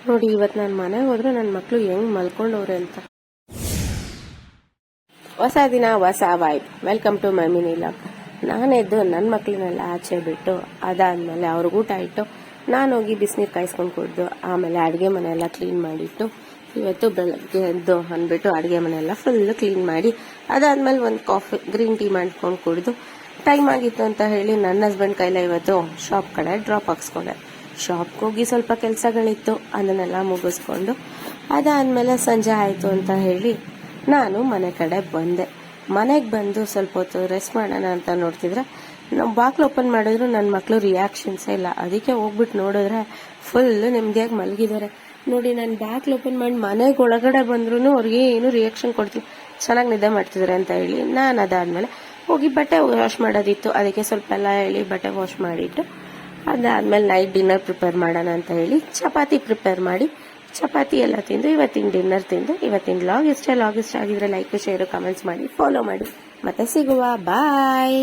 ನೋಡಿ ಇವತ್ತು ನಾನು ಮನೆಗೆ ಹೋದ್ರೆ ನನ್ನ ಮಕ್ಕಳು ಹೆಂಗ್ ಮಲ್ಕೊಂಡವ್ರೆ ಅಂತ. ಹೊಸ ದಿನ ಹೊಸ vibe. Welcome to my mini vlog. ನಾನೆದ್ದು ನನ್ನ ಮಕ್ಕಳನ್ನೆಲ್ಲ ಆಚೆ ಬಿಟ್ಟು ಅದಾದ್ಮೇಲೆ ಅವ್ರಿಗೆ ಊಟ ಇಟ್ಟು ನಾನು ಹೋಗಿ ಬಿಸಿನೀರು ಕಾಯಿಸ್ಕೊಂಡು ಕುಡ್ದು ಆಮೇಲೆ ಅಡುಗೆ ಮನೆಯೆಲ್ಲ ಕ್ಲೀನ್ ಮಾಡಿಟ್ಟು ಇವತ್ತು ಬೆಳಗ್ಗೆ ಎದ್ದು ಅಂದ್ಬಿಟ್ಟು ಅಡುಗೆ ಮನೆಯೆಲ್ಲ ಫುಲ್ ಕ್ಲೀನ್ ಮಾಡಿ ಅದಾದ್ಮೇಲೆ ಒಂದು ಕಾಫಿ ಗ್ರೀನ್ ಟೀ ಮಾಡ್ಕೊಂಡು ಕುಡಿದು ಟೈಮ್ ಆಗಿತ್ತು ಅಂತ ಹೇಳಿ ನನ್ನ ಹಸ್ಬೆಂಡ್ ಕೈಲ ಇವತ್ತು ಶಾಪ್ ಕಡೆ ಡ್ರಾಪ್ ಹಾಕ್ಸ್ಕೊಂಡೆ. ಶಾಪ್ಗೆ ಹೋಗಿ ಸ್ವಲ್ಪ ಕೆಲಸಗಳಿತ್ತು, ಅದನ್ನೆಲ್ಲ ಮುಗಿಸ್ಕೊಂಡು ಅದಾದ್ಮೇಲೆ ಸಂಜೆ ಆಯಿತು ಅಂತ ಹೇಳಿ ನಾನು ಮನೆ ಕಡೆ ಬಂದೆ. ಮನೆಗೆ ಬಂದು ಸ್ವಲ್ಪ ಹೊತ್ತು ರೆಸ್ಟ್ ಮಾಡೋಣ ಅಂತ ನೋಡ್ತಿದ್ರೆ ನಾವು ಬಾಕ್ಲು ಓಪನ್ ಮಾಡಿದ್ರು ನನ್ನ ಮಕ್ಕಳು ರಿಯಾಕ್ಷನ್ಸೇ ಇಲ್ಲ. ಅದಕ್ಕೆ ಹೋಗ್ಬಿಟ್ಟು ನೋಡಿದ್ರೆ ಫುಲ್ ನೆಮ್ಮದಿಯಾಗಿ ಮಲಗಿದ್ದಾರೆ. ನೋಡಿ ನಾನು ಬಾಕ್ಲು ಓಪನ್ ಮಾಡಿ ಮನೆಗೆ ಒಳಗಡೆ ಬಂದ್ರೂ ಅವ್ರಿಗೆ ಏನು ರಿಯಾಕ್ಷನ್ ಕೊಡ್ತೀನಿ, ಚೆನ್ನಾಗಿ ನಿದ್ದೆ ಮಾಡ್ತಿದ್ದಾರೆ ಅಂತ ಹೇಳಿ ನಾನು ಅದಾದ್ಮೇಲೆ ಹೋಗಿ ಬಟ್ಟೆ ವಾಶ್ ಮಾಡೋದಿತ್ತು, ಅದಕ್ಕೆ ಸ್ವಲ್ಪ ಎಲ್ಲ ಹೇಳಿ ಬಟ್ಟೆ ವಾಶ್ ಮಾಡಿಟ್ಟು ಅದಾದ್ಮೇಲೆ ನೈಟ್ ಡಿನ್ನರ್ ಪ್ರಿಪೇರ್ ಮಾಡೋಣ ಅಂತ ಹೇಳಿ ಚಪಾತಿ ಪ್ರಿಪೇರ್ ಮಾಡಿ ಚಪಾತಿ ಎಲ್ಲ ತಿಂದು ಇವತ್ತಿನ ಡಿನ್ನರ್ ತಿಂದು ಇವತ್ತಿನ ಲಾಗ್ ಇಷ್ಟ ಆಗಿದ್ರೆ ಲೈಕ್ ಶೇರ್ ಕಮೆಂಟ್ಸ್ ಮಾಡಿ ಫಾಲೋ ಮಾಡಿ. ಮತ್ತೆ ಸಿಗುವ. ಬಾಯ್.